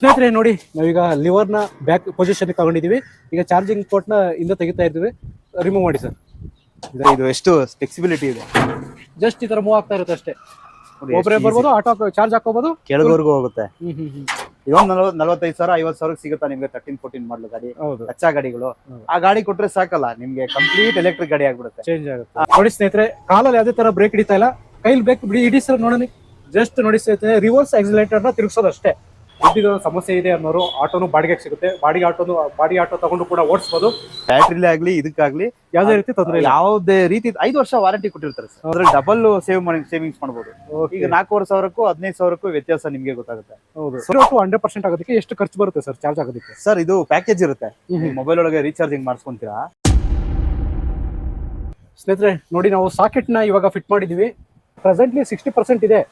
ಸ್ನೇಹಿತರೆ ನೋಡಿ, ನಾವೀಗ ಲಿವರ್ನ ಬ್ಯಾಕ್ ಪೊಸಿಷನ್ ತಗೊಂಡಿದೀವಿ. ಈಗ ಚಾರ್ಜಿಂಗ್ ಪೋರ್ಟ್ನ ಇಂದ ತೆಗಿತಾ ಇದ್ದೀವಿ. ರಿಮೂವ್ ಮಾಡಿ ಸರ್. ಇದು ಎಷ್ಟು ಫ್ಲೆಕ್ಸಿಬಿಲಿಟಿ ಇದೆ, ಜಸ್ಟ್ ಈ ತರ ಮೂವ್ ಆಗ್ತಾ ಇರುತ್ತೆ ಅಷ್ಟೇ. ಒಬ್ಬರೇ ಬರ್ಬೋದು, ಆಟೋ ಚಾರ್ಜ್ ಹಾಕೋಬಹುದು, ಕೆಳಗವರೆಗೂ ಹೋಗುತ್ತೆ. ಇದೊಂದು 45,000 50,000 ಸಿಗುತ್ತಾ ನಿಮ್ಗೆ 13-14 ಮಾಡಲ್ ಗಾಡಿ? ಹೌದು, ಕಚ್ಚಾ ಗಾಡಿಗಳು. ಆ ಗಾಡಿ ಕೊಟ್ರೆ ಸಾಕಲ್ಲ ನಿಮ್ಗೆ, ಕಂಪ್ಲೀಟ್ ಎಲೆಕ್ಟ್ರಿಕ್ ಗಾಡಿ ಆಗ್ಬಿಡುತ್ತೆ, ಚೇಂಜ್ ಆಗುತ್ತೆ. ನೋಡಿ ಸ್ನೇಹಿತರೆ, ಕಾಲಲ್ಲಿ ಯಾವುದೇ ತರ ಬ್ರೇಕ್ ಹಿಡಿತಾ ಇಲ್ಲ, ಕೈಲಿ ಬ್ರೇಕ್ ಬಿಡಿ ಹಿಡಿ ಸರ್. ನೋಡೋಣ, ಜಸ್ಟ್ ನೋಡಿ ಸ್ನೇಹಿತರೆ, ರಿವರ್ಸ್ ಆಕ್ಸಿಲೇಟರ್ ನ ತಿರುಗಿಸೋದು ಅಷ್ಟೇ. ದುಡ್ಡಿನ ಸಮಸ್ಯೆ ಇದೆ ಅನ್ನೋರು ಆಟೋನು ಬಾಡಿಗೆ ಸಿಗುತ್ತೆ. ಬಾಡಿಗೆ ಆಟೋ ತಗೊಂಡು ಕೂಡ ಓಡಿಸಬಹುದು. ಬ್ಯಾಟ್ರಿಲಿ ಆಗ್ಲಿ ಇದಕ್ಕಾಗ್ಲಿ ಯಾವುದೇ ರೀತಿ ತೊಂದರೆ ಇಲ್ಲ. ಯಾವುದೇ ರೀತಿ 5 ವರ್ಷ ವಾರಂಟಿ ಕೊಟ್ಟಿರ್ತಾರೆ ಸರ್. ಅದ್ರಲ್ಲಿ ಡಬಲ್ ಸೇವಿಂಗ್ಸ್ ಮಾಡಬಹುದು. ಈಗ 4,500ಕ್ಕೂ 15,000ಕ್ಕೂ ವ್ಯತ್ಯಾಸ ನಿಮ್ಗೆ ಗೊತ್ತಾಗುತ್ತೆ. ಹೌದು, 100% ಆಗೋದಕ್ಕೆ ಎಷ್ಟು ಖರ್ಚು ಬರುತ್ತೆ ಸರ್ ಚಾರ್ಜ್ ಆಗೋದಕ್ಕೆ? ಸರ್ ಇದು ಪ್ಯಾಕೇಜ್ ಇರುತ್ತೆ, ಮೊಬೈಲ್ ಒಳಗೆ ರೀಚಾರ್ಜಿಂಗ್ ಮಾಡಿಸ್ಕೊಂತೀರಾ. ಸ್ನೇಹಿತರೆ ನೋಡಿ, ನಾವು ಸಾಕೆಟ್ ನ ಇವಾಗ ಫಿಟ್ ಮಾಡಿದೀವಿ. ಪ್ರೆಸೆಂಟ್ಲಿ 60% ಇದೆ.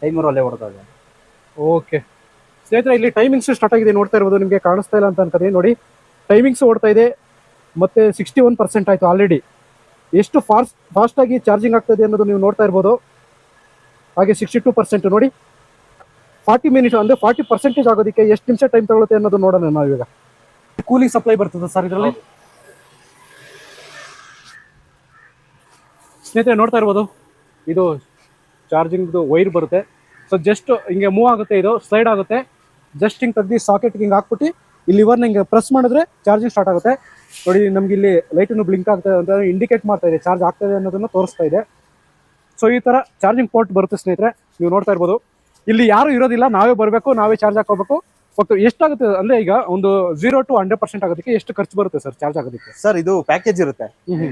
ಟೈಮರ್ ಅಲ್ಲೇ ಓಡ್ತಾ ಇದೆ. ಓಕೆ ಸ್ನೇಹಿತರೆ, ಇಲ್ಲಿ ಟೈಮಿಂಗ್ಸ್ ಸ್ಟಾರ್ಟ್ ಆಗಿದೆ, ನೋಡ್ತಾ ಇರ್ಬೋದು. ನಿಮಗೆ ಕಾಣಿಸ್ತಾ ಇಲ್ಲ ಅಂತ ಅನ್ಕೋತೀನಿ. ನೋಡಿ, ಟೈಮಿಂಗ್ಸ್ ಓಡ್ತಾ ಇದೆ. ಮತ್ತೆ 61% ಆಯ್ತು ಆಲ್ರೆಡಿ. ಎಷ್ಟು ಫಾಸ್ಟ್ ಆಗಿ ಚಾರ್ಜಿಂಗ್ ಆಗ್ತದೆ ಅನ್ನೋದು ನೀವು ನೋಡ್ತಾ ಇರ್ಬೋದು. ಹಾಗೆ 62% ನೋಡಿ, 40 ಮಿನಿಟ್ ಅಂದ್ರೆ 40% ಆಗೋದಕ್ಕೆ ಎಷ್ಟು ನಿಮಿಷ ಟೈಮ್ ತಗೊಳುತ್ತೆ ಅನ್ನೋದು ನೋಡೋಣ ನಾವೀಗ. ಕೂಲಿಂಗ್ ಸಪ್ಲೈ ಬರ್ತದೆ ಸರ್ ಇದರಲ್ಲಿ. ಸ್ನೇಹಿತರೆ ನೋಡ್ತಾ ಇರ್ಬೋದು, ಇದು ಚಾರ್ಜಿಂಗ್ ವೈರ್ ಬರುತ್ತೆ. ಸೊ ಜಸ್ಟ್ ಹಿಂಗೆ ಮೂವ್ ಆಗುತ್ತೆ, ಇದು ಸ್ಲೈಡ್ ಆಗುತ್ತೆ. ಜಸ್ಟ್ ಹಿಂಗೆ ತೆಗ್ದು ಸಾಕೆಟ್ ಹಿಂಗೆ ಹಾಕ್ಬಿಟ್ಟು ಇಲ್ಲಿ ಲಿವರ್ನ ಹಿಂಗೆ ಪ್ರೆಸ್ ಮಾಡಿದ್ರೆ ಚಾರ್ಜಿಂಗ್ ಸ್ಟಾರ್ಟ್ ಆಗುತ್ತೆ. ನೋಡಿ, ನಮ್ಗೆ ಇಲ್ಲಿ ಲೈಟನ್ನು ಬ್ಲಿಂಕ್ ಆಗ್ತಾ ಇದೆ ಅಂತ ಇಂಡಿಕೇಟ್ ಮಾಡ್ತಾ ಇದೆ, ಚಾರ್ಜ್ ಆಗ್ತಾ ಇದೆ ಅನ್ನೋದನ್ನ ತೋರಿಸ್ತಾ ಇದೆ. ಸೊ ಈ ತರ ಚಾರ್ಜಿಂಗ್ ಪೋರ್ಟ್ ಬರುತ್ತೆ ಸ್ನೇಹಿತರೆ, ನೀವು ನೋಡ್ತಾ ಇರ್ಬೋದು. ಇಲ್ಲಿ ಯಾರು ಇರೋದಿಲ್ಲ, ನಾವೇ ಬರಬೇಕು, ನಾವೇ ಚಾರ್ಜ್ ಹಾಕೋಬೇಕು. ಎಷ್ಟಾಗುತ್ತೆ ಅಂದ್ರೆ, ಈಗ ಒಂದು 0 to 100% ಆಗೋದಕ್ಕೆ ಎಷ್ಟು ಖರ್ಚು ಬರುತ್ತೆ ಸರ್ ಚಾರ್ಜ್ ಆಗೋದಕ್ಕೆ? ಸರ್ ಇದು ಪ್ಯಾಕೇಜ್ ಇರುತ್ತೆ,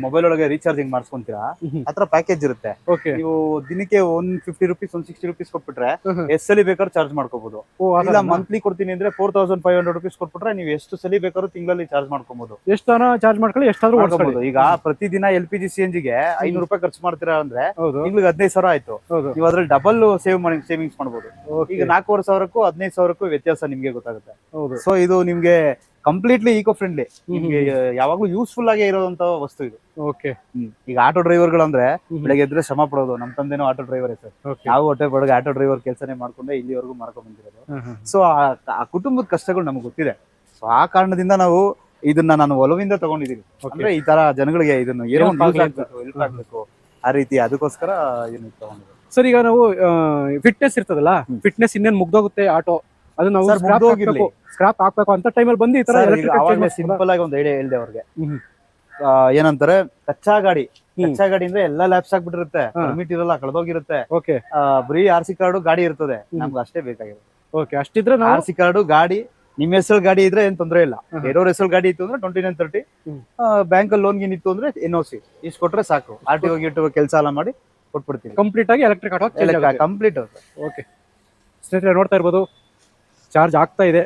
ಮೊಬೈಲ್ ಒಳಗೆ ರೀಚಾರ್ಜಿಂಗ್ ಮಾಡಿಸ್ಕೊಂತೀರಾ, ಆತರ ಪ್ಯಾಕೇಜ್ ಇರುತ್ತೆ. ನೀವು ದಿನಕ್ಕೆ 150 ರೂಪೀಸ್ 160 ರೂಪೀಸ್ ಕೊಟ್ಬಿಟ್ರೆ ಎಷ್ಟು ಸಲ ಬೇಕಾದ್ರೂ ಚಾರ್ಜ್ ಮಾಡ್ಕೋಬಹುದು. ಇಲ್ಲ ಮಂತ್ಲಿ ಕೊಡ್ತೀನಿ ಅಂದ್ರೆ 4,500 ರೂಪೀಸ್ ಕೊಟ್ಬಿಟ್ರೆ ನೀವು ಎಷ್ಟು ಸಲ ಬೇಕಾದ್ರೂ ತಿಂಗಳಲ್ಲಿ ಚಾರ್ಜ್ ಮಾಡ್ಕೋಬಹುದು. ಎಷ್ಟು ಚಾರ್ಜ್ ಮಾಡ್ಕೊಳ್ಳಿ, ಎಷ್ಟಾದ್ರೂ ಮಾಡ್ಕೋಬಹುದು. ಈಗ ಪ್ರತಿದಿನ LPG CNG ಗೆ 500 ರೂಪಾಯಿ ಖರ್ಚು ಮಾಡ್ತೀರಾ ಅಂದ್ರೆ ತಿಂಗಳಿಗೆ 15,000 ಆಯ್ತು. ನೀವು ಅದ್ರಲ್ಲಿ ಡಬಲ್ ಸೇವಿಂಗ್ಸ್ ಮಾಡಬಹುದು. ಈಗ 4,500ಕ್ಕೂ 15,000ಕ್ಕೂ ವ್ಯತ್ಯಾಸ ನಿಮ್ಗೆ ಗೊತ್ತಾಗುತ್ತೆ. ಸೊ ಇದು ನಿಮ್ಗೆ ಕಂಪ್ಲೀಟ್ಲಿ ಈಕೋ ಫ್ರೆಂಡ್ಲಿ, ನಿಮ್ಗೆ ಯಾವಾಗ್ಲೂ ಯೂಸ್ಫುಲ್ ಆಗಿ ಇರೋದಂತ ವಸ್ತು ಇದು. ಓಕೆ, ಈಗ ಆಟೋ ಡ್ರೈವರ್ಗಳು ಅಂದ್ರೆ ಬೆಳಗ್ಗೆ ಎದ್ರೆ ಶ್ರಮ ಪಡೋದು. ನಮ್ ತಂದೆನೂ ಆಟೋ ಡ್ರೈವರೇ ಸರ್. ನಾವು ಹೊಟ್ಟೆ ಬಡಗ ಆಟೋ ಡ್ರೈವರ್ ಕೆಲಸನೇ ಮಾಡ್ಕೊಂಡೆ ಇಲ್ಲಿವರೆಗೂ ಮಾಡ್ಕೊಂಡ್ ಬಂದಿರೋದು. ಸೊ ಆ ಕುಟುಂಬದ ಕಷ್ಟಗಳು ನಮ್ಗೆ ಗೊತ್ತಿದೆ. ಸೊ ಆ ಕಾರಣದಿಂದ ನಾವು ಇದನ್ನ ನಾನು ಒಲವಿಂದ ತಗೊಂಡಿದೀನಿ. ಅಂದ್ರೆ ಈ ತರ ಜನಗಳಿಗೆ ಇದನ್ನು ಏನೋ ಹೆಲ್ಪ್ ಆಗ್ಬೇಕು ಆ ರೀತಿ, ಅದಕ್ಕೋಸ್ಕರ ಇದನ್ನ ತಗೊಂಡಿದ್ದೀವಿ. ಸರ್ ಈಗ ನಾವು ಫಿಟ್ನೆಸ್ ಇರ್ತದಲ್ಲ, ಫಿಟ್ನೆಸ್ ಇನ್ನೇನ್ ಮುಗ್ದೋಗುತ್ತೆ ಆಟೋ, ಅದು ನಾವು ಸ್ಕ್ರಾಪ್ ಹಾಕ್ಬೇಕು ಅಂತ ಟೈಮಲ್ಲಿ ಬಂದು ಈ ತರ ಸಿಂಪಲ್ ಆಗಿ ಒಂದು ಐಡಿಯಾ ಹೇಳಿದೆ ಅವ್ರಿಗೆ. ಏನಂತಾರೆ, ಕಚ್ಚಾ ಗಾಡಿ ಅಂದ್ರೆ ಎಲ್ಲಾ ಲ್ಯಾಪ್ಸ್ ಆಗ್ಬಿಟ್ಟಿರುತ್ತೆ, ಪರ್ಮಿಟ್ ಇರಲ್ಲ, ಕಳೆದೋಗಿರುತ್ತೆ. ಬರೀ RC ಕಾರ್ಡು ಗಾಡಿ ಇರ್ತದೆ, ನಮ್ಗೆ ಅಷ್ಟೇ ಬೇಕಾಗಿರುತ್ತೆ. ಅಷ್ಟಿದ್ರೆ RC ಕಾರ್ಡು ಗಾಡಿ ನಿಮ್ಮ ಹೆಸರು ಗಾಡಿ ಇದ್ರೆ ಏನ್ ತೊಂದ್ರೆ ಇಲ್ಲ. ಬೇರೆಯವ್ರ ಹೆಸರು ಗಾಡಿ ಇತ್ತು ಅಂದ್ರೆ 2930, ಬ್ಯಾಂಕ್ ಅಲ್ಲಿ ಲೋನ್ ಇತ್ತು ಅಂದ್ರೆ NOC ಇಷ್ಟು ಕೊಟ್ರೆ ಸಾಕು. RTO ಗಿಟ್ಟು ಕೆಲಸ ಎಲ್ಲ ಮಾಡಿ ಕೊಟ್ಬಿಡ್ತೀವಿ. ಕಂಪ್ಲೀಟ್ ಆಗಿ ಎಲೆಕ್ಟ್ರಿಕ್ ಆಟೋ ಕಂಪ್ಲೀಟ್. ಓಕೆ ಸ್ನೇಹಿತರೆ ನೋಡ್ತಾ ಇರ್ಬೋದು, ಚಾರ್ಜ್ ಆಗ್ತಾ ಇದೆ.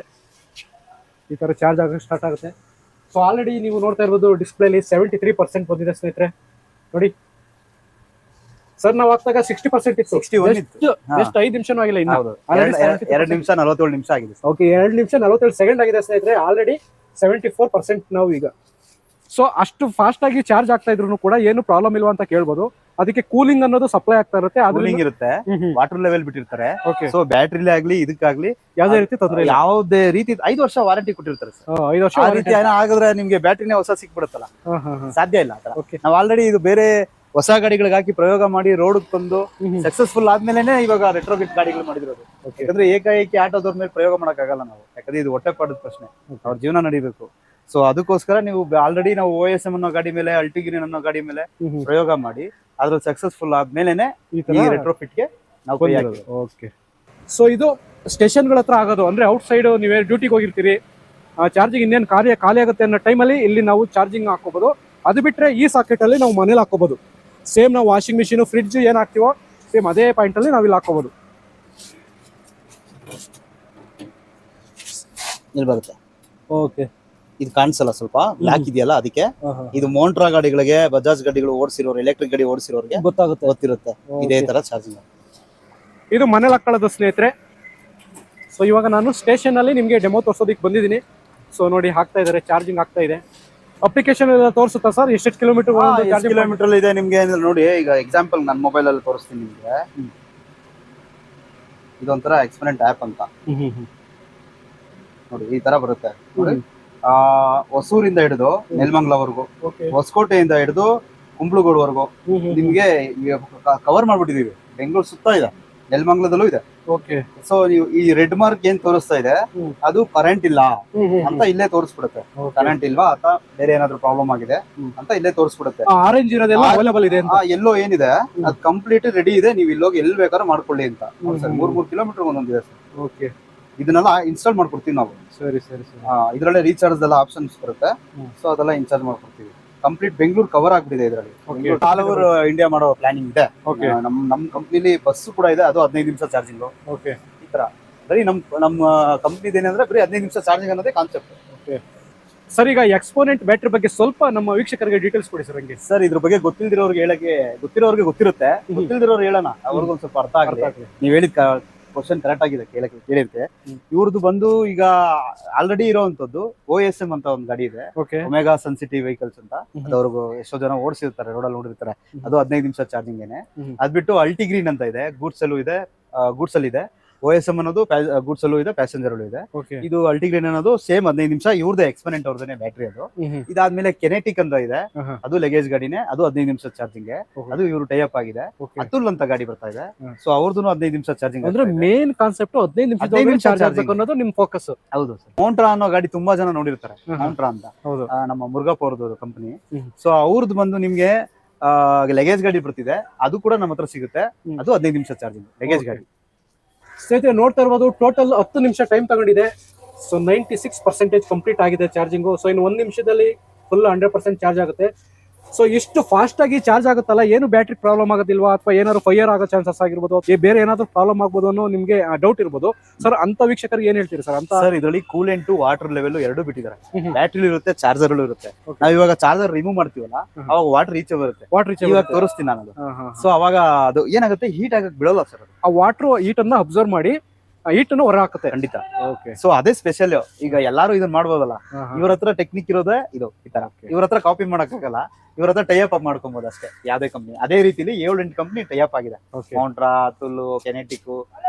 ಈ ತರ ಚಾರ್ಜ್ ಆಗಕ್ಕೆ ಸ್ಟಾರ್ಟ್ ಆಗುತ್ತೆ. ಸೊ ಆಲ್ರೆಡಿ ನೀವು ನೋಡ್ತಾ ಇರ್ಬೋದು, ಡಿಸ್ಪ್ಲೇಲಿ 73% ಬಂದಿದೆ ಸ್ನೇಹಿತರೆ. ನೋಡಿ ಸರ್, ನಾವು ಹಾಕ್ದಾಗ 60% ಇತ್ತು. 61 ಇತ್ತು. ಎಷ್ಟು 5 ನಿಮಿಷನೂ ಆಗಿಲ್ಲ ಇನ್ನು. 2 ನಿಮಿಷ 47 ನಿಮಿಷ ಆಗಿದೆ. ಓಕೆ, 2 ನಿಮಿಷ 47 ಸೆಕೆಂಡ್ ಆಗಿದೆ ಸ್ನೇಹಿತರೆ. ಆಲ್ರೆಡಿ 74% ನಾವು ಈಗ. ಸೊ ಅಷ್ಟು ಫಾಸ್ಟ್ ಆಗಿ ಚಾರ್ಜ್ ಆಗ್ತಾ ಇದ್ರು ಕೂಡ ಏನು ಪ್ರಾಬ್ಲಮ್ ಇಲ್ವಾ ಅಂತ ಕೇಳ್ಬೋದು. ಅದಕ್ಕೆ ಕೂಲಿಂಗ್ ಅನ್ನೋದು ಸಪ್ಲೈ ಆಗ್ತಾ ಇರುತ್ತೆ, ಕೂಲಿಂಗ್ ಇರುತ್ತೆ, ವಾಟರ್ ಲೆವೆಲ್ ಬಿಟ್ಟಿರ್ತಾರೆ. ಸೊ ಬ್ಯಾಟ್ರಿಲಿ ಆಗ್ಲಿ ಇದಕ್ಕಾಗ್ಲಿ ಯಾವುದೇ ರೀತಿ ತೊಂದರೆ ಇಲ್ಲ. ಯಾವುದೇ ರೀತಿ 5 ವರ್ಷ ವಾರಂಟಿ ಕೊಟ್ಟಿರ್ತಾರೆ ಸರ್. 5 ವರ್ಷ ಆ ರೀತಿ ಆಗಿದ್ರೆ ನಿಮ್ಗೆ ಬ್ಯಾಟ್ರಿನೇ ಹೊಸ ಸಿಕ್ಬಿಡುತ್ತಲ್ಲ, ಸಾಧ್ಯ ಇಲ್ಲ. ನಾವು ಆಲ್ರೆಡಿ ಇದು ಬೇರೆ ಹೊಸ ಗಾಡಿಗಳಿಗೆ ಹಾಕಿ ಪ್ರಯೋಗ ಮಾಡಿ ರೋಡ್ ತಂದು ಸಕ್ಸಸ್ಫುಲ್ ಆದ್ಮೇಲೆ ಇವಾಗ ರೆಟ್ರೋಗಿಟ್ ಗಾಡಿಗಳು ಮಾಡಿದಿರೋದು. ಯಾಕಂದ್ರೆ ಏಕಾಏಕಿ ಆಟೋದವ್ರ ಮೇಲೆ ಪ್ರಯೋಗ ಮಾಡಕ್ ಆಗಲ್ಲ ನಾವು, ಯಾಕಂದ್ರೆ ಇದು ಹೊಟ್ಟೆ ಪಾಡದ ಪ್ರಶ್ನೆ, ಅವ್ರ ಜೀವನ ನಡಿಬೇಕು. ಸೊ ಅದಕ್ಕೋಸ್ಕರ ನೀವು ಆಲ್ರೆಡಿ ನಾವು OSM ಅನ್ನೋ ಗಾಡಿ ಮೇಲೆ, ಅಲ್ಟಿಗ್ರೀನ್ ಅನ್ನೋ ಗಾಡಿ ಮೇಲೆ ಪ್ರಯೋಗ ಮಾಡಿ ಅದ್ರಲ್ಲಿ ಸಕ್ಸಸ್ಫುಲ್ ಆದ್ಮೇಲೆನೆ ಈ ರೆಟ್ರೋಫಿಟ್ಗೆ ನಾವು ಕೈ ಹಾಕಿದ್ವಿ. ಓಕೆ, ಸೊ ಇದು ಸ್ಟೇಷನ್ಗಳ ಹತ್ರ ಆಗೋದು. ಅಂದ್ರೆ ಔಟ್ ಸೈಡ್ ನೀವೇ ಡ್ಯೂಟಿಗೆ ಹೋಗಿರ್ತೀರಿ, ಚಾರ್ಜಿಂಗ್ ಇನ್ನೇನು ಖಾಲಿ ಆಗುತ್ತೆ ಅನ್ನೋ ಟೈಮಲ್ಲಿ ಇಲ್ಲಿ ನಾವು ಚಾರ್ಜಿಂಗ್ ಹಾಕೋಬಹುದು. ಅದು ಬಿಟ್ರೆ ಈ ಸಾಕೆಟ್ ಅಲ್ಲಿ ನಾವು ಮನೇಲಿ ಹಾಕೋಬಹುದು. ಸೇಮ್ ನಾವು ವಾಷಿಂಗ್ ಮಿಷಿನ್, ಫ್ರಿಡ್ಜ್ ಏನ್ ಹಾಕ್ತಿವೋ ಸೇಮ್ ಅದೇ ಪಾಯಿಂಟ್ ಅಲ್ಲಿ ನಾವು ಇಲ್ಲಿ ಹಾಕೋಬಹುದು. ಇಲ್ಲಿ ಬರುತ್ತೆ. ಓಕೆ, ಇದು ಕಾಣಿಸಲ್ಲ, ಸ್ವಲ್ಪ ಬ್ಲಾಕ್ ಇದೆಯಲ್ಲ ಅದಕ್ಕೆ. ಇದು ಮೋಂಟ್ರಾ ಗಾಡಿಗಳಿಗೆ, ಬಜಾಜ್ ಗಾಡಿಗಳು ಓಡಿಸಿರೋರು, ಎಲೆಕ್ಟ್ರಿಕ್ ಗಾಡಿ ಓಡಿಸಿರೋರಿಗೆ ಗೊತ್ತಿರುತ್ತೆ ಇದೇ ತರ ಚಾರ್ಜಿಂಗ್. ಇದು ಮನೇಲಿ ಹಾಕೊಳ್ಳೋದು ಸ್ನೇಹಿತರೆ. ಸೊ ಇವಾಗ ನಾನು ಸ್ಟೇಷನ್ ಅಲ್ಲಿ ನಿಮ್ಗೆ ಡೆಮೋ ತೋರ್ಸೋದಕ್ಕೆ ಬಂದಿದ್ದೀನಿ. ಸೊ ನೋಡಿ, ಹಾಕ್ತಾ ಇದಾರೆ, ಚಾರ್ಜಿಂಗ್ ಆಗ್ತಾ ಇದೆ. ಅಪ್ಲಿಕೇಶನ್ ಎಲ್ಲ ತೋರಿಸುತ್ತಾ ಸರ್ ಎಷ್ಟು ಕಿಲೋಮೀಟರ್ ಇದೆ ನಿಮ್ಗೆ? ನೋಡಿ, ಈಗ ಎಕ್ಸಾಂಪಲ್ ನನ್ನ ಮೊಬೈಲ್ ಅಲ್ಲಿ ತೋರಿಸ್ತೀನಿ ನಿಮ್ಗೆ. ಇದೊಂಥರ ಎಕ್ಸ್ಪೆರಿಮೆಂಟ್ ಆಪ್ ಅಂತ. ನೋಡಿ ಈ ತರ ಬರುತ್ತೆ ನೋಡಿ. ಹೊಸೂರಿಂದ ಹಿಡಿದು ನೆಲಮಂಗಲವರೆಗೂ, ಹೊಸಕೋಟೆಯಿಂದ ಹಿಡಿದು ಕುಂಬ್ಳಗೋಡ್ವರೆಗೂ ನಿಮ್ಗೆ ಕವರ್ ಮಾಡ್ಬಿಟ್ಟಿದೀವಿ. ಬೆಂಗಳೂರು ಸುತ್ತ ಇದೆ, ನೆಲಮಂಗಲದಲ್ಲೂ ಇದೆ. ಸೊ ನೀವು ಈ ರೆಡ್ ಮಾರ್ಕ್ ಏನ್ ತೋರಿಸ್ತಾ ಇದೆ ಅದು ಕರೆಂಟ್ ಇಲ್ಲ ಅಂತ ಇಲ್ಲೇ ತೋರಿಸ್ಬಿಡುತ್ತೆ. ಕರೆಂಟ್ ಇಲ್ವಾ ಅಥವಾ ಬೇರೆ ಏನಾದ್ರು ಪ್ರಾಬ್ಲಮ್ ಆಗಿದೆ ಅಂತ ಇಲ್ಲೇ ತೋರಿಸ್ಬಿಡುತ್ತೆ. ಆರೆಂಜ್ ಇರೋದೆಲ್ಲ ಅವೈಲೇಬಲ್ ಇದೆ. ಎಲ್ಲೋ ಏನಿದೆ ಅದು ಕಂಪ್ಲೀಟ್ ರೆಡಿ ಇದೆ, ನೀವು ಇಲ್ಲೋಗಿ ಎಲ್ಲಿ ಬೇಕಾದ್ರೂ ಮಾಡ್ಕೊಳ್ಳಿ ಅಂತ. ಸರ್ 3 ಕಿಲೋಮೀಟರ್ ಒಂದೊಂದಿದೆ ಸರ್. ಓಕೆ, ಇದನ್ನೆಲ್ಲ ಇನ್ಸ್ಟಾಲ್ ಮಾಡ್ಕೊಡ್ತೀವಿ ನಾವು. ಸರಿ ಸರಿ ಸರಿ. ಇದ್ರಲ್ಲೇ ರೀಚಾರ್ಜ್ ಎಲ್ಲ ಆಪ್ಷನ್ಸ್ ಬರುತ್ತೆ. ಸೊ ಅದೆಲ್ಲ ಇನ್ಚಾರ್ಜ್ ಮಾಡ್ಕೊಡ್ತೀವಿ. ಕಂಪ್ಲೀಟ್ ಬೆಂಗಳೂರು ಕವರ್ ಆಗ್ಬಿಟ್ಟಿದೆ ಇದರಲ್ಲಿ. ಆಲ್ ಓವರ್ ಇಂಡಿಯಾ ಮಾಡೋ ಪ್ಲಾನಿಂಗ್ ಇದೆ. ನಮ್ ಕಂಪ್ನಿಲಿ ಬಸ್ ಕೂಡ ಇದೆ, ಅದು 15 ನಿಮಿಷ ಚಾರ್ಜಿಂಗ್. ಈ ತರ ಬರೀ ನಮ್ಮ ಕಂಪ್ನಿದ ಏನಂದ್ರೆ ಬರೀ 15 ನಿಮಿಷ ಚಾರ್ಜಿಂಗ್ ಅನ್ನೋದೇ ಕಾನ್ಸೆಪ್ಟ್. ಸರ್, ಈಗ ಎಕ್ಸ್ಪೋನೆಂಟ್ ಬ್ಯಾಟ್ರಿ ಬಗ್ಗೆ ಸ್ವಲ್ಪ ನಮ್ಮ ವೀಕ್ಷಕರಿಗೆ ಡೀಟೇಲ್ಸ್ ಕೊಡಿ ಸರ್. ಹಂಗೆ ಸರ್, ಇದ್ರ ಬಗ್ಗೆ ಗೊತ್ತಿರೋರ್ಗೆ ಗೊತ್ತಿರುತ್ತೆ, ಗೊತ್ತಿಲ್ದಿರೋರು ಹೇಳೋಣ, ಅವ್ರಿಗೊಂದ್ ಸ್ವಲ್ಪ ಅರ್ಥ ಆಗಲಿ. ನೀವ್ ಹೇಳಿದ ಕ್ವಶನ್ ಕರೆಕ್ಟ್ ಆಗಿದೆ ಕೇಳಿದ್ಕೆ. ಇವ್ರದ್ದು ಬಂದು ಈಗ ಆಲ್ರೆಡಿ ಇರೋವಂಥದ್ದು OSM ಅಂತ ಒಂದು ಗಾಡಿ ಇದೆ, ಒಮೆಗಾ ಸನ್ಸಿಟಿ ವೆಹಿಕಲ್ಸ್ ಅಂತ. ಅದವ್ರಿಗೂ ಎಷ್ಟೋ ಜನ ಓಡಿಸಿರ್ತಾರೆ, ರೋಡಲ್ಲಿ ನೋಡಿರ್ತಾರೆ. ಅದು 15 ನಿಮಿಷ ಚಾರ್ಜಿಂಗ್ ಏನೆ. ಅದ್ಬಿಟ್ಟು ಅಲ್ಟಿಗ್ರೀನ್ ಅಂತ ಇದೆ, ಗೂಡ್ಸ್ ಅಲ್ಲಿ ಇದೆ. OSM ಅನ್ನೋದು ಗೂಡ್ಸ್ ಅಲ್ಲೂ ಇದೆ, ಪ್ಯಾಸೆಂಜರ್ ಅಲ್ಲೂ ಇದೆ. ಇದು ಅಲ್ಟಿಗ್ರೀನ್ ಅನ್ನೋದು ಸೇಮ್ 15 ನಿಮಿಷ, ಇವ್ರದೇ ಎಕ್ಸ್ಪೋನೆಂಟ್ ಅವ್ರದೇ ಬ್ಯಾಟ್ರಿ ಅದು. ಇದಾದ್ಮೇಲೆ ಕೆನೆಟಿಕ್ ಅಂತ ಇದೆ, ಅದು ಲಗೇಜ್ ಗಾಡಿನೇ, ಅದು 15 ನಿಮಿಷ ಚಾರ್ಜಿಂಗ್. ಅದು ಇವರು ಟೈಅಪ್ ಆಗಿದೆ. ಅತುಲ್ ಅಂತ ಗಾಡಿ ಬರ್ತಾ ಇದೆ, ಸೊ ಅವ್ರದ್ದು 15 ನಿಮಿಷ ಚಾರ್ಜಿಂಗ್. ಅಂದ್ರೆ ಮೇನ್ ಕಾನ್ಸೆಪ್ಟ್ 15 ನಿಮಿಷ ಚಾರ್ಜ್ ಆಗಬೇಕು ಅನ್ನೋದು ನಿಮ್ ಫೋಕಸ್. ಹೌದು ಸರ್. ಮೌಂಟ್ರಾ ಅನ್ನೋ ಗಾಡಿ ತುಂಬಾ ಜನ ನೋಡಿರ್ತಾರೆ, ಮೌಂಟ್ರಾ ಅಂತ ನಮ್ಮ ಮುರುಘಪ್ಪ ಅವ್ರದ್ದು ಕಂಪನಿ. ಸೊ ಅವ್ರದ್ದು ಬಂದು ನಿಮ್ಗೆ ಲಗೇಜ್ ಗಾಡಿ ಬರ್ತಿದೆ, ಅದು ಕೂಡ ನಮ್ಮ ಹತ್ರ ಸಿಗುತ್ತೆ. ಅದು 15 ನಿಮಿಷ ಚಾರ್ಜಿಂಗ್ ಲಗೇಜ್ ಗಾಡಿ. ಸ್ನೇಹಿತರೆ ನೋಡ್ತಾ ಇರ್ಬೋದು, ಟೋಟಲ್ 10 ನಿಮಿಷ ಟೈಮ್ ತಗೊಂಡಿದೆ. ಸೊ 96% ಕಂಪ್ಲೀಟ್ ಆಗಿದೆ ಚಾರ್ಜಿಂಗು. ಸೊ ಇನ್ನು 1 ನಿಮಿಷದಲ್ಲಿ ಫುಲ್ 100% ಚಾರ್ಜ್ ಆಗುತ್ತೆ. ಸೊ ಇಷ್ಟು ಫಾಸ್ಟ್ ಆಗಿ ಚಾರ್ಜ್ ಆಗುತ್ತಲ್ಲ, ಏನು ಬ್ಯಾಟ್ರಿ ಪ್ರಾಬ್ಲಮ್ ಆಗೋದಿಲ್ವಾ ಅಥವಾ ಏನಾದ್ರು ಫೈರ್ ಆಗೋ ಚಾನ್ಸಸ್ ಆಗಿರ್ಬೋದು, ಬೇರೆ ಏನಾದ್ರು ಪ್ರಾಬ್ಲಮ್ ಆಗ್ಬೋದು ಅನ್ನೋ ನಿಮ್ಗೆ ಡೌಟ್ ಇರ್ಬೋದು. ಸರ್, ಅಂತ ವೀಕ್ಷಕರಿಗೆ ಏನ್ ಹೇಳ್ತೀರಿ ಸರ್? ಅಂತ ಸರ್, ಇದರಲ್ಲಿ ಕೂಲೆಂಟ್ ವಾಟರ್ ಲೆವೆಲ್ ಎರಡು ಬಿಟ್ಟಿದ್ದಾರೆ. ಬ್ಯಾಟ್ರಿ ಇರುತ್ತೆ, ಚಾರ್ಜರ್ ಇರುತ್ತೆ. ನಾವ್ ಇವಾಗ ಚಾರ್ಜರ್ ರಿಮೂವ್ ಮಾಡ್ತೀವಲ್ಲ, ಅವಾಗ ವಾಟರ್ ಈಚೆ ಬರುತ್ತೆ. ಇವಾಗ ತೋರಿಸ್ತೀನಿ ನಾನು ಅದು. ಸೊ ಅವಾಗ ಅದು ಏನಾಗುತ್ತೆ, ಹೀಟ್ ಆಗಕ್ ಬಿಡೋಲ್ಲ ಸರ್. ಆ ವಾಟರ್ ಹೀಟ್ ಅನ್ನ ಅಬ್ಸರ್ವ್ ಮಾಡಿ ಹೀಟ್ ಅನ್ನು ಹೊರ ಹಾಕುತ್ತೆ. ಖಂಡಿತ. ಸೊ ಅದೇ ಸ್ಪೆಷಲ್. ಈಗ ಎಲ್ಲಾರು ಇದನ್ನ ಮಾಡ್ಬೋದಲ್ಲ, ಇವ್ರ ಹತ್ರ ಟೆಕ್ನಿಕ್ ಇರೋದೇ ಇದು. ಈ ತರ ಇವ್ರ ಹತ್ರ ಕಾಪಿ ಮಾಡಕ್ ಆಗಲ್ಲ, ಇವ್ರ ಹತ್ರ ಟೈಅಪ್ ಮಾಡ್ಕೊಬಹುದು ಅಷ್ಟೇ, ಯಾವ್ದೇ ಕಂಪ್ನಿ. ಅದೇ ರೀತಿಲಿ 7-8 ಕಂಪ್ನಿ ಟೈಅಪ್ ಆಗಿದೆ. ಮೌಂಟ್ರಾ, ಅತುಲ್, ಕೆನೆಟಿಕ್,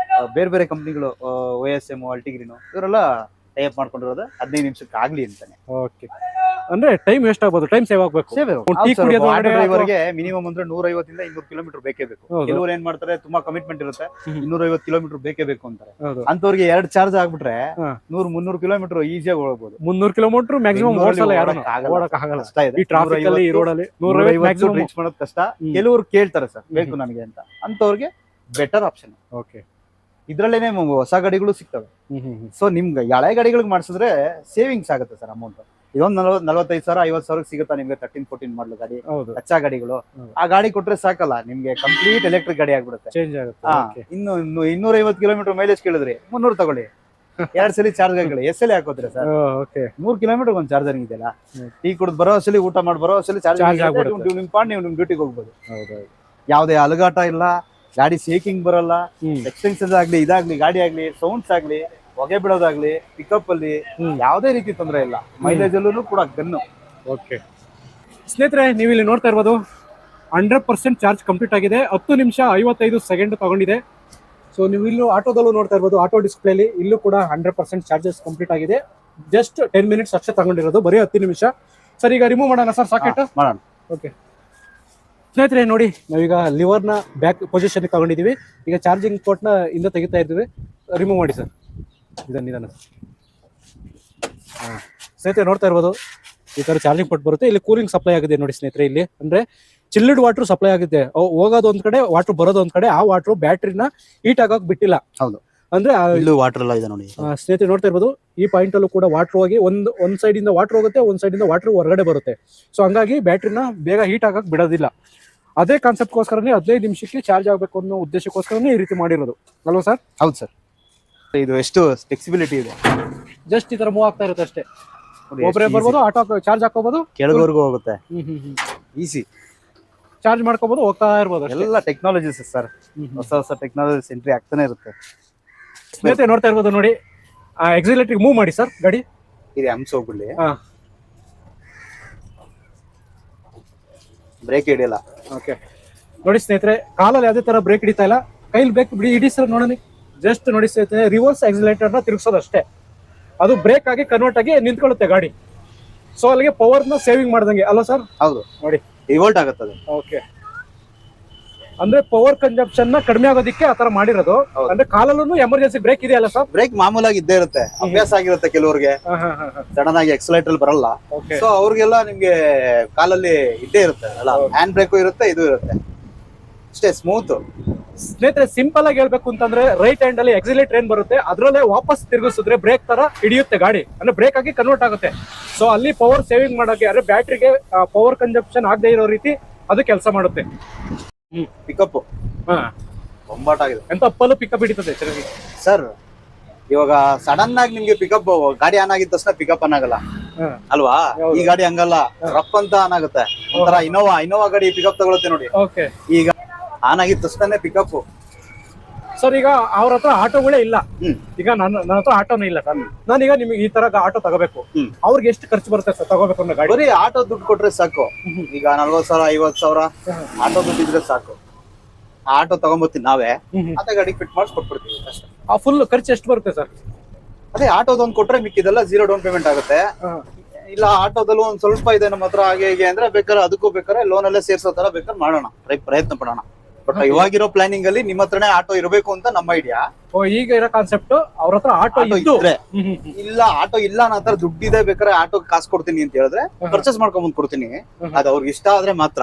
ಬೇರೆ ಬೇರೆ ಕಂಪ್ನಿಗಳು, OSM, ಅಲ್ಟಿಗ್ರೀನ್, ಇವರೆಲ್ಲ ಟೈಅಪ್ ಮಾಡ್ಕೊಂಡಿರೋದು 15 ನಿಮಿಷಕ್ಕೆ ಆಗ್ಲಿ ಅಂತಾನೆ. ಓಕೆ, ಅಂದ್ರೆ ಟೈಮ್ ವೇಸ್ಟ್ ಆಗ್ಬೋದು, ಟೈಮ್ ಸೇವ್ ಆಗ್ಬೇಕು. ಡ್ರೈವರ್ಗೆ ಮಿನಿಮಮ್ ಅಂದ್ರೆ 150 ಇಂದ 200 ಕಿಲೋಮೀಟರ್ ಬೇಕೇ ಬೇಕು. ಕೆಲವರು ಏನ್ ಮಾಡ್ತಾರೆ, ತುಂಬಾ ಕಮಿಟ್ಮೆಂಟ್ ಇರುತ್ತೆ, 250 ಕಿಲೋಮೀಟರ್ ಬೇಕೇ ಬೇಕು ಅಂತಾರೆ. ಅಂತವ್ರಿಗೆ 2 ಚಾರ್ಜ್ ಆಗ್ಬಿಟ್ರೆ 100-300 ಕಿಲೋಮೀಟರ್ ಈಸಿಯಾಗಿ ಹೋಗ್ಬೋದು. 300 ಕಿಲೋಮೀಟರ್ ಮ್ಯಾಕ್ಸಿಮಮ್ ರೀಚ್ ಮಾಡೋದು ಕಷ್ಟ. ಕೆಲವರು ಕೇಳ್ತಾರೆ ಸರ್ ಬೇಕು ನನಗೆ ಅಂತ, ಅಂತವ್ರಿಗೆ ಬೆಟರ್ ಆಪ್ಷನ್. ಓಕೆ, ಇದ್ರಲ್ಲೇನೆ ಹೊಸ ಗಾಡಿಗಳು ಸಿಗ್ತವೆ. ಸೊ ನಿಮ್ಗೆ ಹಳೆ ಗಾಡಿಗಳಿಗೆ ಮಾಡಿಸಿದ್ರೆ ಸೇವಿಂಗ್ಸ್ ಆಗುತ್ತೆ ಸರ್ ಅಮೌಂಟ್. ಇದೊಂದು 45,000 50,000 ಸಿಗುತ್ತಾ ನಿಮ್ಗೆ 13-14 ಮಾಡಲು ಗಾಡಿ, ಕಚ್ಚಾ ಗಾಡಿಗಳು. ಆ ಗಾಡಿ ಕೊಟ್ರೆ ಸಾಕಲ್ಲ, ನಿಮ್ಗೆ ಕಂಪ್ಲೀಟ್ ಎಲೆಕ್ಟ್ರಿಕ್ ಗಾಡಿ ಆಗ್ಬಿಡುತ್ತೆ. ಚೇಂಜ್ ಆಗುತ್ತೆ. ಇನ್ನು 250 ಕಿಲೋಮೀಟರ್ ಮೈಲೇಜ್ ಕೇಳಿದ್ರಿ 300 ತಗೊಳ್ಳಿ, 2 ಸಲ ಚಾರ್ಜ್ ಹಾಕೊಳ್ಳಿ. ಎಷ್ಟಲ್ಲಿ ಹಾಕೋತೀರಾ ಸರ್? 3 ಕಿಲೋಮೀಟರ್ ಒಂದು ಚಾರ್ಜರ್ ಇದೆಯಲ್ಲ, ಟೀ ಕುಡಿದು ಬರೋ ಸಲ, ಊಟ ಮಾಡಿ ಬರೋ ಸಲ ಚಾರ್ಜ್ ನಿಮ್ ಪಾಡ್ ನೀವು ನಿಮ್ ಡ್ಯೂಟಿಗೆ ಹೋಗ್ಬೋದು. ಯಾವ್ದೇ ಅಲಗಾಟ ಇಲ್ಲ, ಗಾಡಿ ಶೇಕಿಂಗ್ ಬರಲ್ಲ. ಎಕ್ಸ್ಪೆನ್ಸಸ್ ಆಗ್ಲಿ, ಇದಾಗ್ಲಿ, ಗಾಡಿ ಆಗ್ಲಿ, ಸೌಂಡ್ಸ್ ಆಗ್ಲಿ, ಹೊಗೆ ಬಿಡೋದಾಗ್ಲಿ, ಪಿಕಪ್ ಅಲ್ಲಿ ಯಾವುದೇ ರೀತಿ ತೊಂದರೆ ಇಲ್ಲ. ಮೈಲೇಜ್ ಅಲ್ಲೂ ಕೂಡ ಗನ್ನು. ಓಕೆ ಸ್ನೇಹಿತರೆ, ನೀವು ಇಲ್ಲಿ ನೋಡ್ತಾ ಇರ್ಬೋದು 100% ಚಾರ್ಜ್ ಕಂಪ್ಲೀಟ್ ಆಗಿದೆ. 10 ನಿಮಿಷ 55 ಸೆಕೆಂಡ್ ತಗೊಂಡಿದೆ. ಸೊ ನೀವು ಇಲ್ಲೂ ಆಟೋದಲ್ಲೂ ನೋಡ್ತಾ ಇರ್ಬೋದು, ಆಟೋ ಡಿಸ್ಪ್ಲೇಲಿ ಇಲ್ಲೂ ಕೂಡ 100% ಚಾರ್ಜಸ್ ಕಂಪ್ಲೀಟ್ ಆಗಿದೆ. ಜಸ್ಟ್ 10 ಮಿನಿಟ್ಸ್ ಅಷ್ಟೇ ತಗೊಂಡಿರೋದು, ಬರೀ 10 ನಿಮಿಷ. ಸರ್, ಈಗ ರಿಮೂವ್ ಮಾಡೋಣ ಸರ್ ಸಾಕೆಟ್? ಮಾಡೋಣ. ಓಕೆ ಸ್ನೇಹಿತರೆ ನೋಡಿ, ನಾವೀಗ ಲಿವರ್ನ ಬ್ಯಾಕ್ ಪೊಸಿಷನ್ ತಗೊಂಡಿದ್ದೀವಿ. ಈಗ ಚಾರ್ಜಿಂಗ್ ಪೋರ್ಟ್ನ ಇಂದ ತೆಗಿತಾ ಇದ್ದೀವಿ. ರಿಮೂವ್ ಮಾಡಿ ಸರ್, ಇದನ್ನ. ಸ್ನೇಹಿತರೆ ನೋಡ್ತಾ ಇರ್ಬೋದು, ಈ ತರ ಚಾರ್ಜಿಂಗ್ ಪೋರ್ಟ್ ಬರುತ್ತೆ. ಇಲ್ಲಿ ಕೂಲಿಂಗ್ ಸಪ್ಲೈ ಆಗಿದೆ ನೋಡಿ ಸ್ನೇಹಿತರೆ. ಇಲ್ಲಿ ಅಂದ್ರೆ ಚಿಲ್ಡ್ ವಾಟರ್ ಸಪ್ಲೈ ಆಗುತ್ತೆ. ಹೋಗೋದು ಒಂದ್ ಕಡೆ, ವಾಟರ್ ಬರೋದು ಒಂದ್ ಕಡೆ. ಆ ವಾಟರ್ ಬ್ಯಾಟ್ರಿನ ಹೀಟ್ ಆಗೋಕ್ ಬಿಟ್ಟಿಲ್ಲ. ಹೌದು, ಅಂದ್ರೆ ವಾಟರ್ ಎಲ್ಲ ಇದೆ ನೋಡಿ ಸ್ನೇಹಿತರೆ. ನೋಡ್ತಾ ಇರ್ಬೋದು, ಈ ಪಾಯಿಂಟ್ ಅಲ್ಲೂ ಕೂಡ ವಾಟರ್ ಹೋಗಿ ಒಂದ್ ಸೈಡ್ ಇಂದ ವಾಟರ್ ಹೋಗುತ್ತೆ, ಒಂದ್ ಸೈಡ್ ಇಂದ ವಾಟರ್ ಹೊರಗಡೆ ಬರುತ್ತೆ. ಸೊ ಹಂಗಾಗಿ ಬ್ಯಾಟ್ರಿನ ಬೇಗ ಹೀಟ್ ಆಗಕ್ ಬಿಡೋದಿಲ್ಲ. ಅದೇ ಕಾನ್ಸೆಪ್ಟ್ಗೋಸ್ಕರನೇ 15 ನಿಮಿಷಕ್ಕೆ ಚಾರ್ಜ್ ಆಗಬೇಕು ಅನ್ನೋ ಉದ್ದೇಶಕ್ಕೋಸ್ಕರನೇ ಈ ರೀತಿ ಮಾಡಿರೋದು ಅಲ್ವಾ ಸರ್? ಹೌದು ಸರ್. ಇದು ಎಷ್ಟು ಫ್ಲೆಕ್ಸಿಬಿಲಿಟಿ ಇದೆ, ಜಸ್ಟ್ ಈ ತರ ಮೂವ್ ಆಗ್ತಾ ಇರುತ್ತೆ ಅಷ್ಟೇ. ಒಬ್ಬರೇ ಬರ್ಬೋದು, ಆಟೋ ಚಾರ್ಜ್ ಹಾಕೋಬಹುದು, ಕೆಳಗವರೆಗೂ ಹೋಗುತ್ತೆ. ಈಸಿ ಚಾರ್ಜ್ ಮಾಡ್ಕೋಬಹುದು, ಹೋಗ್ತಾ ಇರ್ಬೋದು. ಎಲ್ಲ ಟೆಕ್ನಾಲಜೀಸ್ ಸರ್, ಹೊಸ ಟೆಕ್ನಾಲಜೀಸ್ ಎಂಟ್ರಿ ಆಗ್ತಾನೆ ಇರುತ್ತೆ. ಸ್ನೇಹಿತರೆ ನೋಡ್ತಾ ಇರ್ಬೋದು ನೋಡಿ, ಎಕ್ಸಿಲೇಟರ್ ಮೂವ್ ಮಾಡಿ ಸರ್ ಗಾಡಿ. ಇದು ಹಂಸ ಹೋಗ್ಬಿಡ್ಲಿ, ಬ್ರೇಕ್ ಹಿಡಿಯಲ್ಲ. ಓಕೆ ನೋಡಿ ಸ್ನೇಹಿತರೆ, ಕಾಲಲ್ಲಿ ಯಾವುದೇ ತರ ಬ್ರೇಕ್ ಹಿಡಿತಾ ಇಲ್ಲ, ಕೈಲಿ ಬ್ರೇಕ್ ಹಿಡಿ ಸರ್. ನೋಡೋಣ, ಜಸ್ಟ್ ನೋಡಿ ಸ್ನೇಹಿತರೆ, ರಿವರ್ಸ್ ಎಕ್ಸಿಲೇಟರ್ ನ ತಿರುಗಿಸೋದು ಅಷ್ಟೇ. ಅದು ಬ್ರೇಕ್ ಆಗಿ ಕನ್ವರ್ಟ್ ಆಗಿ ನಿಂತ್ಕೊಳ್ಳುತ್ತೆ ಗಾಡಿ. ಸೊ ಅಲ್ಲಿಗೆ ಪವರ್ನ ಸೇವಿಂಗ್ ಮಾಡ್ದಂಗೆ ಅಲ್ವಾ ಸರ್? ಹೌದು ನೋಡಿ ರಿವೋಲ್ಟ್ ಆಗುತ್ತದೆ. ಓಕೆ, ಅಂದ್ರೆ ಪವರ್ ಕನ್ಸಂಪ್ಷನ್ ನ ಕಡಿಮೆ ಆಗೋದಕ್ಕೆ ಆತರ ಮಾಡಿರೋದು. ಅಂದ್ರೆ ಕಾಲಲ್ಲೂ ಎಮರ್ಜೆನ್ಸಿ ಬ್ರೇಕ್ ಇದೆಯಲ್ಲ ಸರ್? ಬ್ರೇಕ್ ಮಾಮೂಲಾಗಿ ಇದ್ದೇ ಇರುತ್ತೆ, ಅಭ್ಯಾಸ ಆಗಿರುತ್ತೆ ಕೆಲವ್ರಿಗೆ, ಸಡನ್ ಆಗಿ ಎಕ್ಸಲೇಟರ್ ಬರಲ್ಲ. ಸೊ ಅವ್ರಿಗೆಲ್ಲ ನಿಮ್ಗೆ ಕಾಲಲ್ಲಿ ಇದ್ದೇ ಇರುತ್ತೆ ಅಲ್ಲ, ಹ್ಯಾಂಡ್ ಬ್ರೇಕು ಇರುತ್ತೆ, ಇದು ಇರುತ್ತೆ, ಅಷ್ಟೇ ಸ್ಮೂತ್. ಸ್ನೇಹಿತರೆ ಸಿಂಪಲ್ ಆಗಿ ಹೇಳ್ಬೇಕು ಅಂತಂದ್ರೆ ರೈಟ್ ಹ್ಯಾಂಡ್ ಅಲ್ಲಿ ಎಕ್ಸಿಲೇಟರ್ ಏನ್ ಬರುತ್ತೆ ಅದ್ರಲ್ಲೇ ವಾಪಸ್ ತಿರುಗಿಸಿದ್ರೆ ಬ್ರೇಕ್ ತರ ಹಿಡಿಯುತ್ತೆ ಗಾಡಿ, ಅಂದ್ರೆ ಬ್ರೇಕ್ ಆಗಿ ಕನ್ವರ್ಟ್ ಆಗುತ್ತೆ. ಸೊ ಅಲ್ಲಿ ಪವರ್ ಸೇವಿಂಗ್ ಮಾಡಕ್ಕೆ ಅಂದ್ರೆ ಬ್ಯಾಟ್ರಿಗೆ ಪವರ್ ಕನ್ಸಂಪ್ಷನ್ ಆಗದೆ ಇರೋ ರೀತಿ ಅದು ಕೆಲಸ ಮಾಡುತ್ತೆ. ಪಿಕಪ್ ಬೊಂಬಾಟಾಗಿದೆ, ಎಂತ ಅಪ್ಪಲ್ಲೂ ಪಿಕಪ್ ಹಿಡಿತದೆ ಸರ್. ಇವಾಗ ಸಡನ್ ಆಗಿ ನಿಮ್ಗೆ ಪಿಕಪ್ ಗಾಡಿ ಆನ್ ಆಗಿದ ತಕ್ಷಣ ಪಿಕಪ್ ಆನ್ ಆಗಲ್ಲ ಅಲ್ವಾ? ಈ ಗಾಡಿ ಹಂಗಲ್ಲ, ರಫ್ ಅಂತ ಆನ್ ಆಗುತ್ತೆ. ಒಂಥರ ಇನೋವಾ ಗಾಡಿ ಪಿಕಪ್ ತಗೊಳುತ್ತೆ ನೋಡಿ. ಈಗ ಆನ್ ಆಗಿದ ತಕ್ಷಣ ಪಿಕಪ್. ಸರ್ ಈಗ ಅವ್ರ ಹತ್ರ ಆಟೋಗಳೇ ಇಲ್ಲ, ಈಗ ನನ್ನ ಹತ್ರ ಆಟೋನೇ ಇಲ್ಲ ಸರ್. ನಾನೀಗ ನಿಮ್ಗೆ ಈ ತರ ಆಟೋ ತಗೋಬೇಕು, ಅವ್ರಿಗೆ ಎಷ್ಟು ಖರ್ಚು ಬರುತ್ತೆ ಸರ್ ತಗೋಬೇಕು ಅನ್ನೋ ಗಾಡಿ? ಬರೀ ಆಟೋ ದುಡ್ಡು ಕೊಟ್ರೆ ಸಾಕು. ಈಗ 40,000 50,000 ಆಟೋ ದುಡ್ಡು ಇದ್ರೆ ಸಾಕು. ಆಟೋ ತಗೊಂಬತ್ತೀನಿ ನಾವೇ, ಅದೇ ಗಾಡಿಗೆ ಫಿಟ್ ಮಾಡಿಸಿ ಕೊಟ್ಬಿಡ್ತೀವಿ ಅಷ್ಟೇ. ಆ ಫುಲ್ ಖರ್ಚು ಎಷ್ಟು ಬರುತ್ತೆ ಸರ್? ಅದೇ ಆಟೋದೊಂದು ಕೊಟ್ರೆ ಮಿಕ್ಕಿದೆಲ್ಲ 0 ಡೌನ್ ಪೇಮೆಂಟ್ ಆಗುತ್ತೆ. ಇಲ್ಲ ಆಟೋದಲ್ಲೂ ಒಂದ್ ಸ್ವಲ್ಪ ಇದೆ ನಮ್ಮ ಹತ್ರ ಹಾಗೆ ಹೀಗೆ ಅಂದ್ರೆ ಬೇಕಾದ್ರೆ ಅದಕ್ಕೂ ಬೇಕಾದ್ರೆ ಲೋನ್ ಅಲ್ಲೇ ಸೇರ್ಸೋ ತರ ಬೇಕಾದ್ರೆ ಮಾಡೋಣ, ಪ್ರಯತ್ನ ಪಡೋಣ. ಬಟ್ ಇವಾಗಿರೋ ಪ್ಲಾನಿಂಗ್ ಅಲ್ಲಿ ನಿಮ್ಮ ಹತ್ರನೇ ಆಟೋ ಇರಬೇಕು ಅಂತ ನಮ್ಮ ಐಡಿಯಾ. ಈಗ ಇರೋ ಕಾನ್ಸೆಪ್ಟ್ ಅವ್ರ ಹತ್ರ ಆಟೋ ಇದ್ರೆ, ಇಲ್ಲ ಆಟೋ ಇಲ್ಲ ನನ್ನ ಹತ್ರ ದುಡ್ಡಿದೆ ಬೇಕಾದ್ರೆ ಆಟೋ ಕಾಸು ಕೊಡ್ತೀನಿ ಅಂತ ಹೇಳಿದ್ರೆ ಪರ್ಚೇಸ್ ಮಾಡ್ಕೊಂಡ್ ಕೊಡ್ತೀನಿ. ಅದು ಅವ್ರಿಗೆ ಇಷ್ಟ ಆದ್ರೆ ಮಾತ್ರ.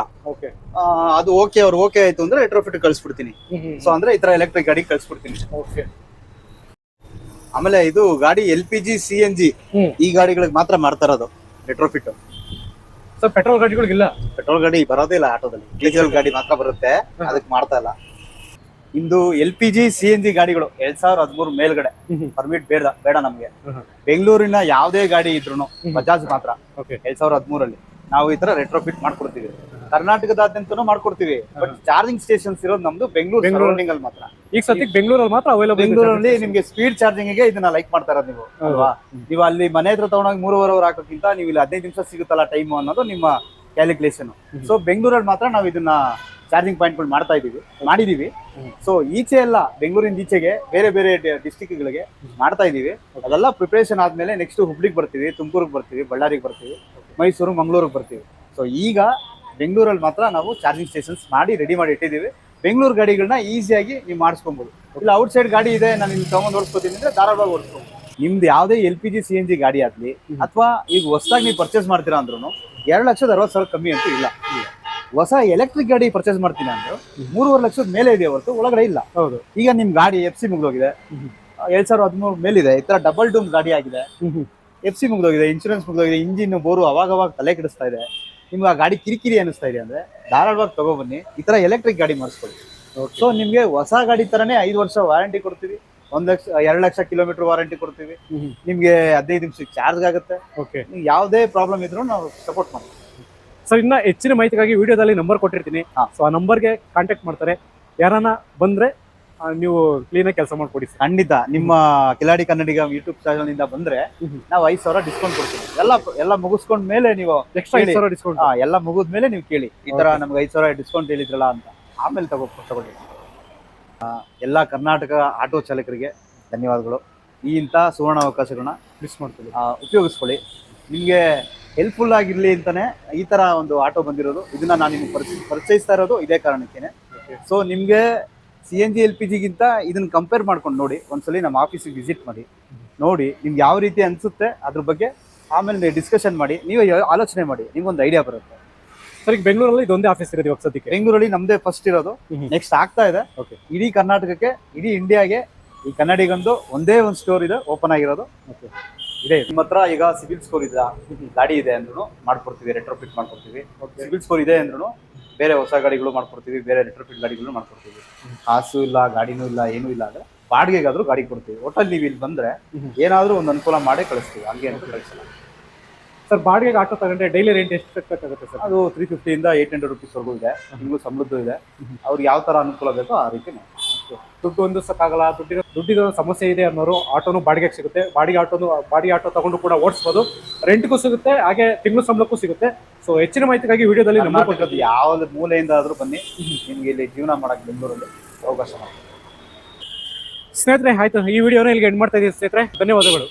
ಅದು ಓಕೆ, ಅವ್ರು ಓಕೆ ಆಯ್ತು ಅಂದ್ರೆ ರೆಟ್ರೋಫಿಟ್ ಕಳ್ಸ್ಬಿಡ್ತೀನಿ. ಸೊ ಅಂದ್ರೆ ಈ ತರ ಎಲೆಕ್ಟ್ರಿಕ್ ಗಾಡಿ ಕಳ್ಸ್ಬಿಡ್ತೀನಿ. ಆಮೇಲೆ ಇದು ಗಾಡಿ LPG CNG ಈ ಗಾಡಿಗಳಿಗೆ ಮಾತ್ರ ಮಾಡ್ತಾ ಇರೋದು ರೆಟ್ರೋಫಿಟ್. ಪೆಟ್ರೋಲ್ ಗಾಡಿಗಳಿಗಿಲ್ಲ, ಪೆಟ್ರೋಲ್ ಗಾಡಿ ಬರೋದೇ ಇಲ್ಲ ಆಟೋದಲ್ಲಿ, ಡೀಸೆಲ್ ಗಾಡಿ ಮಾತ್ರ ಬರುತ್ತೆ, ಅದಕ್ಕೆ ಮಾಡ್ತಾ ಇಲ್ಲ. ಇಂದು LPG CNG ಗಾಡಿಗಳು 2013 ಮೇಲ್ಗಡೆ ಪರ್ಮಿಟ್ ಬೇಡ ನಮ್ಗೆ. ಬೆಂಗಳೂರಿನ ಯಾವ್ದೇ ಗಾಡಿ ಇದ್ರು ಬಜಾಜ್ ಮಾತ್ರ 2013 ನಾವು ಈ ತರ ರೆಟ್ರೋಫಿಟ್ ಮಾಡ್ಕೊಡ್ತೀವಿ. ಕರ್ನಾಟಕದಾದ್ಯಂತನೂ ಮಾಡ್ಕೊಡ್ತೀವಿ. ಬಟ್ ಚಾರ್ಜಿಂಗ್ ಸ್ಟೇಷನ್ಸ್ ಇರೋದು ನಮ್ದು ಬೆಂಗಳೂರು ಸರೌಂಡಿಂಗ್ ಅಲ್ಲಿ ಮಾತ್ರ. ಈಗ ಸದ್ಯಕ್ಕೆ ಬೆಂಗಳೂರಲ್ಲಿ ಮಾತ್ರ ಅವೈಲೇಬಲ್. ಬೆಂಗಳೂರಲ್ಲಿ ನಿಮ್ಗೆ ಸ್ಪೀಡ್ ಚಾರ್ಜಿಂಗ್ ಗೆ ಇದನ್ನ ಲೈಕ್ ಮಾಡ್ತಾ ಇರೋದು ನೀವು ಅಲ್ವಾ? ನೀವು ಅಲ್ಲಿ ಮನೆ ಹತ್ರ ತಗೊಂಡೋಗಿ 3.5 hour ಹಾಕೋಕ್ಕಿಂತ ನೀವು ಇಲ್ಲಿ 15 ನಿಮಿಷ ಸಿಗುತ್ತಲ್ಲ ಟೈಮ್ ಅನ್ನೋದು ನಿಮ್ಮ ಕ್ಯಾಲ್ಕುಲೇಷನ್. ಸೊ ಬೆಂಗಳೂರಲ್ಲಿ ಮಾತ್ರ ನಾವು ಇದನ್ನ ಚಾರ್ಜಿಂಗ್ ಪಾಯಿಂಟ್ಗಳು ಮಾಡಿದೀವಿ. ಸೊ ಈಚೆ ಎಲ್ಲ ಬೆಂಗಳೂರಿಂದ ಈಚೆಗೆ ಬೇರೆ ಬೇರೆ ಡಿಸ್ಟಿಕ್ಗಳಿಗೆ ಮಾಡ್ತಾ ಇದೀವಿ. ಅದೆಲ್ಲ ಪ್ರಿಪರೇಷನ್ ಆದ್ಮೇಲೆ ನೆಕ್ಸ್ಟ್ ಹುಬ್ಳಿಗೆ ಬರ್ತೀವಿ, ತುಮಕೂರಿಗೆ ಬರ್ತೀವಿ, ಬಳ್ಳಾರಿಗೆ ಬರ್ತೀವಿ, ಮೈಸೂರು, ಮಂಗಳೂರಿಗೆ ಬರ್ತೀವಿ. ಸೊ ಈಗ ಬೆಂಗಳೂರಲ್ಲಿ ಮಾತ್ರ ನಾವು ಚಾರ್ಜಿಂಗ್ ಸ್ಟೇಷನ್ಸ್ ಮಾಡಿ ರೆಡಿ ಮಾಡಿ ಇಟ್ಟಿದ್ದೀವಿ. ಬೆಂಗಳೂರು ಗಾಡಿಗಳನ್ನ ಈಸಿಯಾಗಿ ನೀವು ಮಾಡಿಸ್ಕೊಬಹುದು. ಇಲ್ಲ ಔಟ್ ಸೈಡ್ ಗಾಡಿ ಇದೆ ನಾನು ಇಲ್ಲಿ ತಗೊಂಡ್ ಓಡಿಸ್ಕೊತೀನಿ ಅಂದ್ರೆ ಧಾರಾಳವಾಗಿ ಓಡಿಸ್ಬೋದು. ನಿಮ್ದು ಯಾವುದೇ LPG CNG ಗಾಡಿ ಆಗ್ಲಿ ಅಥವಾ ಈಗ ಹೊಸದಾಗಿ ನೀವು ಪರ್ಚೇಸ್ ಮಾಡ್ತೀರಾ ಅಂದ್ರೂ 2,60,000 ಕಮ್ಮಿ ಅಂತೂ ಇಲ್ಲ. ಹೊಸ ಎಲೆಕ್ಟ್ರಿಕ್ ಗಾಡಿ ಪರ್ಚೇಸ್ ಮಾಡ್ತೀನಿ ಅಂದ್ರೆ 3.5 ಲಕ್ಷದ ಮೇಲೆ ಇದೆ ಹೊರತು ಒಳಗಡೆ ಇಲ್ಲ. ಹೌದು. ಈಗ ನಿಮ್ ಗಾಡಿ FC ಮುಗ್ದೋಗಿದೆ, 2013 ಮೇಲಿದೆ, ಈ ತರ ಡಬಲ್ ಡೂಮ್ ಗಾಡಿ ಆಗಿದೆ, FC ಮುಗ್ದೋಗಿದೆ, ಇನ್ಶೂರೆನ್ಸ್ ಮುಗ್ದೋಗಿದೆ, ಇಂಜಿನ್ ಬೋರು ಅವಾಗ ತಲೆ ಕೆಡಿಸ್ತಾ ಇದೆ, ನಿಮ್ಗೆ ಆ ಗಾಡಿ ಕಿರಿಕಿರಿ ಅನಿಸ್ತಾ ಇದೆ ಅಂದ್ರೆ ಧಾರಾಳವಾಗಿ ತಗೊಬನ್ನಿ, ಈ ತರ ಎಲೆಕ್ಟ್ರಿಕ್ ಗಾಡಿ ಮಾಡಿಸ್ಕೊಳ್ಳಿ. ಸೊ ನಿಮ್ಗೆ ಹೊಸ ಗಾಡಿ ತರನೇ 5 ವರ್ಷ ವಾರಂಟಿ ಕೊಡ್ತೀವಿ, 2 ಲಕ್ಷ ಕಿಲೋಮೀಟರ್ ವಾರಂಟಿ ಕೊಡ್ತೀವಿ. ನಿಮ್ಗೆ 15 ನಿಮಿಷಕ್ಕೆ ಚಾರ್ಜ್ ಆಗುತ್ತೆ. ಯಾವುದೇ ಪ್ರಾಬ್ಲಮ್ ಇದ್ರೂ ನಾವು ಸಪೋರ್ಟ್ ಮಾಡ್ತೀವಿ. ಸರ್ ಇನ್ನ ಹೆಚ್ಚಿನ ಮಾಹಿತಿಗಾಗಿ ವಿಡಿಯೋದಲ್ಲಿ ನಂಬರ್ ಕೊಟ್ಟಿರ್ತೀನಿ. ಸೊ ಆ ನಂಬರ್ಗೆ ಕಾಂಟ್ಯಾಕ್ಟ್ ಮಾಡ್ತಾರೆ. ಯಾರನ್ನ ಬಂದ್ರೆ ನೀವು ಕ್ಲೀನ್ ಆಗಿ ಕೆಲಸ ಮಾಡ್ಕೊಡಿ. ಖಂಡಿತ ನಿಮ್ಮ ಕಿಲಾಡಿ ಕನ್ನಡಿಗ ಯೂಟ್ಯೂಬ್ ಚಾನಲ್ ನಿಂದ ಬಂದ್ರೆ ನಾವು 5,000 ಡಿಸ್ಕೌಂಟ್ ಕೊಡ್ತೀವಿ. ಎಲ್ಲ ಮುಗಿಸ್ಕೊಂಡ್ ಮೇಲೆ ನೀವು ಎಕ್ಸ್ಟ್ರಾ 5,000 ಡಿಸ್ಕೌಂಟ್ ಎಲ್ಲ ಮುಗಿದ್ಮೇಲೆ ನೀವು ಕೇಳಿ, ಈ ತರ ನಮ್ಗೆ 5,000 ಡಿಸ್ಕೌಂಟ್ ಹೇಳಿದ್ರಲ್ಲ ಅಂತ. ಆಮೇಲೆ ತಗೊಳ್ಳಿ. ಎಲ್ಲ ಕರ್ನಾಟಕ ಆಟೋ ಚಾಲಕರಿಗೆ ಧನ್ಯವಾದಗಳು. ಇಂಥ ಸುವರ್ಣ ಅವಕಾಶಗಳನ್ನ ಮಿಸ್ ಮಾಡ್ಕೊಳ್ಳಿ, ಉಪಯೋಗಿಸ್ಕೊಳ್ಳಿ. ನಿಮಗೆ ಹೆಲ್ಪ್ಫುಲ್ ಆಗಿರ್ಲಿ ಅಂತಾನೆ ಈ ತರ ಒಂದು ಆಟೋ ಬಂದಿರೋದು. ಇದನ್ನ ನಾನು ನಿಮ್ಗೆ ಪರಿಚಯಿಸ್ತಾ ಇರೋದು ಇದೇ ಕಾರಣಕ್ಕೇನೆ. ಸೊ ನಿಮ್ಗೆ CNG LPG ಗಿಂತ ಇದನ್ನ ಕಂಪೇರ್ ಮಾಡ್ಕೊಂಡು ನೋಡಿ, ಒಂದ್ಸಲಿ ನಮ್ಮ ಆಫೀಸಿಗೆ ವಿಸಿಟ್ ಮಾಡಿ, ನೋಡಿ ನಿಮ್ಗೆ ಯಾವ ರೀತಿ ಅನ್ಸುತ್ತೆ ಅದ್ರ ಬಗ್ಗೆ ಆಮೇಲೆ ಡಿಸ್ಕಷನ್ ಮಾಡಿ, ನೀವೇ ಆಲೋಚನೆ ಮಾಡಿ, ನಿಮ್ಗೊಂದು ಐಡಿಯಾ ಬರುತ್ತೆ. ಸರ್ ಈಗ ಬೆಂಗಳೂರಲ್ಲಿ ಇದೊಂದೇ ಆಫೀಸ್ ಇರೋದು ಇವಾಗ ಸದ್ಯಕ್ಕೆ? ಬೆಂಗಳೂರಲ್ಲಿ ನಮ್ದೇ ಫಸ್ಟ್ ಇರೋದು, ನೆಕ್ಸ್ಟ್ ಆಗ್ತಾ ಇದೆ. ಇಡೀ ಕರ್ನಾಟಕಕ್ಕೆ, ಇಡೀ ಇಂಡಿಯಾಗೆ ಈ ಕನ್ನಡಿಗಂದು ಒಂದೇ ಒಂದು ಸ್ಟೋರ್ ಇದೆ ಓಪನ್ ಆಗಿರೋದು ಇದೆ. ನಿಮ್ಮ ಹತ್ರ ಈಗ ಸಿಬಿಲ್ ಸ್ಕೋರ್ ಇದೆ, ಗಾಡಿ ಇದೆ ಅಂದ್ರೂ ಮಾಡ್ಕೊಡ್ತೀವಿ, ರೆಟ್ರೋಫಿಟ್ ಮಾಡ್ಕೊಡ್ತೀವಿ. ಸಿಬಿಲ್ ಸ್ಕೋರ್ ಇದೆ ಅಂದ್ರೂ ಬೇರೆ ಹೊಸ ಗಾಡಿಗಳು ಮಾಡ್ಕೊಡ್ತೀವಿ, ಬೇರೆ ರೆಟ್ರೋಫಿಟ್ ಗಾಡಿಗಳು ಮಾಡ್ಕೊಡ್ತೀವಿ. ಕಾಸು ಇಲ್ಲ, ಗಾಡಿನೂ ಇಲ್ಲ, ಏನೂ ಇಲ್ಲ ಅಂದ್ರೆ ಬಾಡಿಗೆಗಾದ್ರೂ ಗಾಡಿ ಕೊಡ್ತೀವಿ. ಒಟ್ಟಲ್ಲಿ ನೀವು ಇಲ್ಲಿ ಬಂದ್ರೆ ಏನಾದ್ರೂ ಒಂದು ಅನುಕೂಲ ಮಾಡೇ ಕಳಿಸ್ತೀವಿ, ಹಂಗೆ ಅಂತ ಕಳಿಸಲ್ಲ. ಸರ್ ಬಾಡಿಗೆಗೆ ಆಟೋ ತಗೊಂಡ್ರೆ ಡೈಲಿ ರೆಂಟ್ ಎಷ್ಟು ಬೇಕಾಗುತ್ತೆ ಸರ್? ಅದು 350 ಇಂದ 800 ರೂಪೀಸ್ವರೆಗೂ ಇದೆ. ನಿಮಗೂ ಸಂಬಳದ್ದು ಇದೆ, ಅವ್ರಿಗೆ ಯಾವ ತರ ಅನುಕೂಲ ಬೇಕೋ ಆ ರೀತಿ ದುಡ್ಡು ಹೊಂದಿಸಕ್ಕಾಗಲ್ಲ, ದುಡ್ಡಿನ ಸಮಸ್ಯೆ ಇದೆ ಅನ್ನೋರು ಆಟೋನು ಬಾಡಿಗೆಗೆ ಸಿಗುತ್ತೆ. ಬಾಡಿಗೆ ಆಟೋ ತಗೊಂಡು ಕೂಡ ಓಡಿಸ್ಬೋದು, ರೆಂಟ್ಗೂ ಸಿಗುತ್ತೆ, ಹಾಗೆ ತಿಂಗಳು ಸಂಬಳಕ್ಕೂ ಸಿಗುತ್ತೆ. ಸೊ ಹೆಚ್ಚಿನ ಮಾಹಿತಿಗಾಗಿ ವಿಡಿಯೋದಲ್ಲಿ ಯಾವ ಮೂಲೆಯಿಂದ ಆದ್ರೂ ಬನ್ನಿ, ನಿಮ್ಗೆ ಇಲ್ಲಿ ಜೀವನ ಮಾಡಕ್ಕೆ ಬೆಂಗಳೂರಲ್ಲಿ ಅವಕಾಶ ಮಾಡಿ. ಸ್ನೇಹಿತರೆ ಆಯ್ತು, ಈ ವಿಡಿಯೋನ ಇಲ್ಲಿಗೆ ಎಂಡ್ ಮಾಡ್ತಾ ಇದ್ದೀವಿ ಸ್ನೇಹಿತರೆ, ಧನ್ಯವಾದಗಳು.